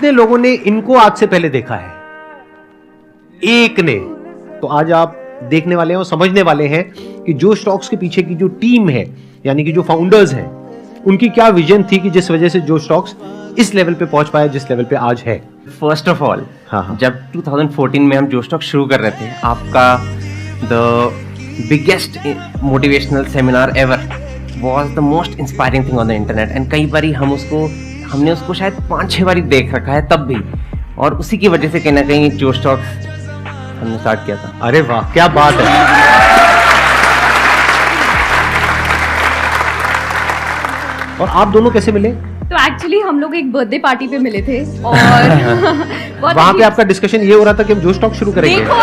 कितने लोगों ने इनको आज से पहले देखा है? एक ने। तो आज आप देखने वाले हैं और समझने वाले हैं कि जोश टॉक्स के पीछे की जो टीम है, यानी कि जो फाउंडर्स हैं, उनकी क्या विजन थी कि जिस वजह से जोश टॉक्स इस लेवल पे पहुंच पाया जिस लेवल पे आज है। फर्स्ट ऑफ ऑल, हाँ। जब 2014 में हम जोश टॉक शुरू कर रहे थे, आपका the biggest motivational seminar ever was the most inspiring thing on the internet. And कई बारी हमने उसको शायद 5-6 बारी देख रखा है तब भी, और उसी की वजह से कहीं ना कहीं जोश टॉक हमने स्टार्ट किया था। अरे वाह, क्या बात है। और आप दोनों कैसे मिले? तो एक्चुअली हम लोग एक बर्थडे पार्टी पे मिले थे और वहाँ पे आपका डिस्कशन ये हो रहा था कि हम जोश टॉक शुरू करेंगे। देखो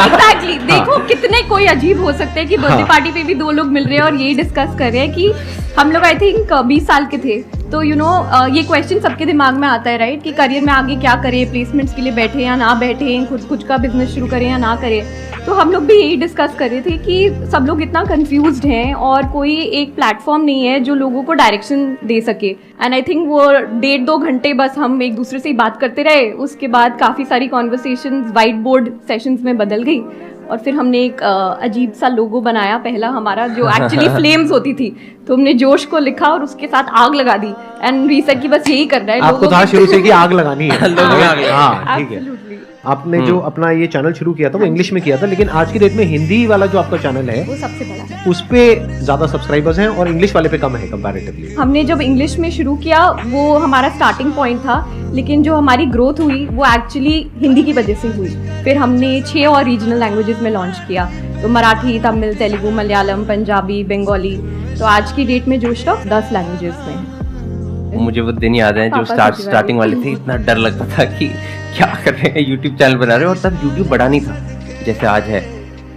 एग्जैक्टली देखो कितने कोई अजीब हो सकते हैं कि बर्थडे पार्टी पे भी 2 लोग मिल रहे हैं और यही डिस्कस कर रहे हैं कि हम लोग आई थिंक 20 साल के थे। तो ये क्वेश्चन सबके दिमाग में आता है राइट, कि करियर में आगे क्या करें, प्लेसमेंट्स के लिए बैठे या ना बैठे, खुद का बिजनेस शुरू करें या ना करें। तो हम लोग भी यही डिस्कस कर रहे थे कि सब लोग इतना कंफ्यूज्ड हैं और कोई एक प्लेटफॉर्म नहीं है जो लोगों को डायरेक्शन दे सके। एंड आई थिंक वो 1.5-2 घंटे बस हम एक दूसरे से ही बात करते रहे। उसके बाद काफ़ी सारी कॉन्वर्सेशंस व्हाइट बोर्ड सेशंस में बदल गई और फिर हमने एक अजीब सा लोगो बनाया पहला हमारा, जो एक्चुअली फ्लेम्स होती थी। तो हमने जोश को लिखा और उसके साथ आग लगा दी। एंड रीसेट की बस यही करना है। आपको था शुरू से कि आग लगानी है। हाँ, ठीक है। Absolutely. आपने जो अपना ये चैनल शुरू किया था वो इंग्लिश में किया था, लेकिन आज की डेट में हिंदी वाला जो आपका चैनल है वो सबसे बड़ा है। उस पे ज्यादा सब्सक्राइबर्स हैं और इंग्लिश वाले पे कम है कंपैरेटिवली। हमने जब इंग्लिश में शुरू किया वो हमारा स्टार्टिंग पॉइंट था, लेकिन जो हमारी ग्रोथ हुई वो एक्चुअली हिंदी की वजह से हुई। फिर हमने 6 और रीजनल लैंग्वेजेस में लॉन्च किया, तो मराठी, तमिल, तेलुगु, मलयालम, पंजाबी, बंगाली। तो आज की डेट में जोश टॉक 10 लैंग्वेजेस में है। मुझे वो दिन याद है जो स्टार्टिंग वाले थे, इतना डर लगता था कि क्या कर रहे हैं, यूट्यूब चैनल बना रहे हैं। और तब यूट्यूब बड़ा नहीं था जैसे आज है,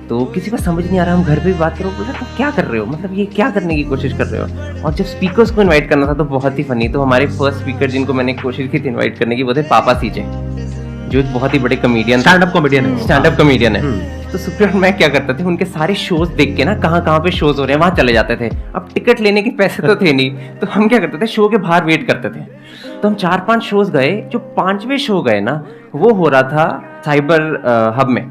तो किसी को समझ नहीं आ रहा। हम घर पे भी बात करो, बोल रहे क्या कर रहे हो, मतलब ये क्या करने की कोशिश कर रहे हो। और जब स्पीकर्स को इनवाइट करना था तो बहुत ही फनी। तो हमारे फर्स्ट स्पीकर जिनको मैंने कोशिश की थी इनवाइट करने की, वो थे पापा सीजे, जो एक बहुत ही बड़े कॉमेडियन, स्टैंड अप कॉमेडियन है। तो सुप्रिया और मैं क्या करते थे, उनके सारे शोज देख के ना कहाँ पे शोज हो रहे हैं वहां चले जाते थे। अब टिकट लेने के पैसे तो थे नहीं, तो हम क्या करते थे, शो के बाहर वेट करते थे। तो हम 4-5 शोज गए। जो 5वें शो गए ना, वो हो रहा था साइबर हब में,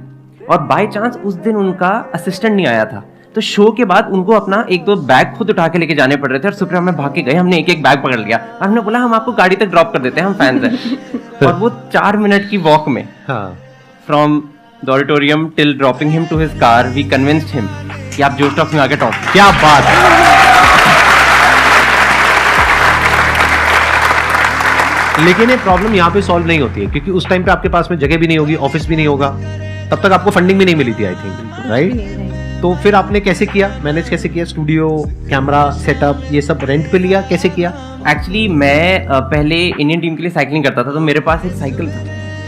और बाय चांस उस दिन उनका असिस्टेंट नहीं आया था। तो शो के बाद उनको अपना 1-2 बैग खुद उठा के लेके जाने पड़ रहे थे, और सुप्रिया में भाग के गए। हमने एक बैग पकड़ लिया और हमने बोला हम आपको गाड़ी तक ड्रॉप कर देते हैं, हम फैंस हैं। और वो 4 मिनट की वॉक में from the auditorium till dropping him to his car, we convinced him कि आप जोश टॉक्स में आके टॉप। क्या बात है। लेकिन ये प्रॉब्लम यहाँ पे सॉल्व नहीं होती है, क्योंकि उस टाइम पे आपके पास में जगह भी नहीं होगी, ऑफिस भी नहीं होगा, तब तक आपको फंडिंग भी नहीं मिली थी आई थिंक, राइट? तो फिर आपने कैसे किया, मैनेज कैसे किया? स्टूडियो, कैमरा सेटअप, ये सब रेंट पे लिया, कैसे किया? एक्चुअली मैं पहले इंडियन टीम के लिए साइकिलिंग करता था, तो मेरे पास एक साइकिल था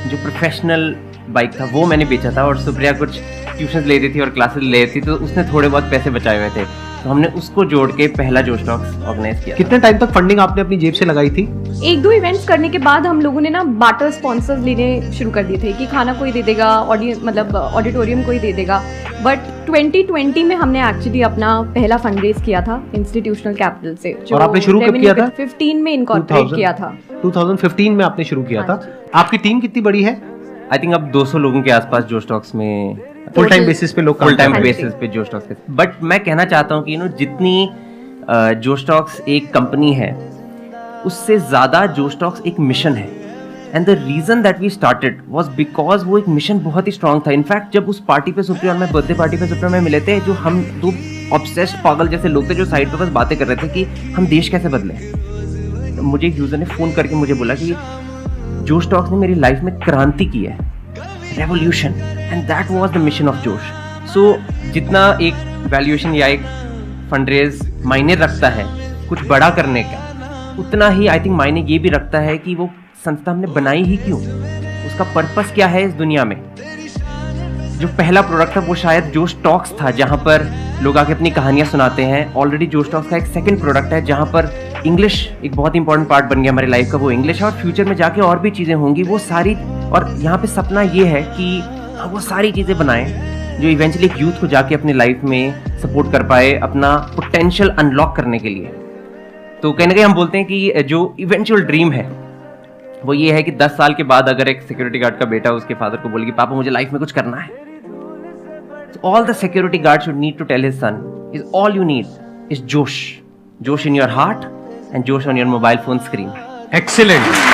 जो प्रोफेशनल बाइक था, वो मैंने बेचा था। और सुप्रिया कुछ ट्यूशन लेती थी और क्लासेस लेती थी, तो उसने थोड़े बहुत पैसे बचाए हुए थे, तो हमने उसको जोड़ के पहला जोश टॉक्स ऑर्गेनाइज किया। कितने टाइम तक फंडिंग आपने अपनी जेब से लगाई थी? 1-2 इवेंट्स करने के बाद हम लोगों ने ना बार्टर स्पॉन्सर्स लेने शुरू कर दिए थे कि खाना कोई दे देगा, ऑडिटोरियम कोई दे देगा। बट 2020 में हमने एक्चुअली अपना पहला फंड रेज किया था इंस्टीट्यूशनल कैपिटल से। और आपने शुरू कब किया था? 15 में इनकॉर्पोरेट किया था। 2015 में आपने शुरू किया था। आपकी टीम कितनी बड़ी है? आई थिंक अब 200 लोगों के आसपास जोश टॉक्स में फुल टाइम बेसिस पे लोग फुल टाइम बेसिस पे जोश टॉक्स पे। बट मैं कहना चाहता हूँ कि जितनी जोश टॉक्स एक कंपनी है, उससे ज्यादा जोश टॉक्स एक मिशन है। And the reason that we started was because वो एक मिशन बहुत ही स्ट्रांग था। इनफैक्ट जब उस पार्टी पे सुप्रिया और मैं, बर्थडे पार्टी पे सुप्रिया में मिले थे, जो हम 2 ऑब्सेस्ड पागल जैसे लोग थे जो साइड पे बस बातें कर रहे थे कि हम देश कैसे बदले। मुझे एक यूजर ने फोन करके मुझे बोला कि जोश टॉक्स ने मेरी लाइफ में क्रांति की है, revolution, and that was the mission of जोश। सो जितना एक वैल्यूएशन या एक फंडरेज मायने रखता है कुछ बड़ा करने का, उतना ही आई थिंक मायने ये भी रखता है कि वो संस्था हमने बनाई ही क्यों, उसका पर्पस क्या है इस दुनिया में। जो पहला प्रोडक्ट था वो शायद जोश टॉक्स था, जहां पर लोग आके अपनी कहानियां सुनाते हैं। ऑलरेडी जोश टॉक्स का एक सेकंड प्रोडक्ट है जहां पर इंग्लिश एक बहुत इंपॉर्टेंट पार्ट बन गया हमारी लाइफ का, वो इंग्लिश है। और फ्यूचर में जाके और भी चीज़ें होंगी वो सारी, और यहाँ पे सपना ये है कि वो सारी चीज़ें बनाएं जो इवेंचुअली एक यूथ को जाके अपनी लाइफ में सपोर्ट कर पाए अपना पोटेंशियल अनलॉक करने के लिए। तो कहीं ना कहीं हम बोलते हैं कि जो इवेंचुअल ड्रीम है वो ये है कि 10 साल के बाद अगर एक सिक्योरिटी गार्ड का बेटा उसके फादर को बोले कि पापा मुझे लाइफ में कुछ करना है, all the security guard should need to tell his son is all you need is Josh in your heart and Josh on your mobile phone screen. Excellent.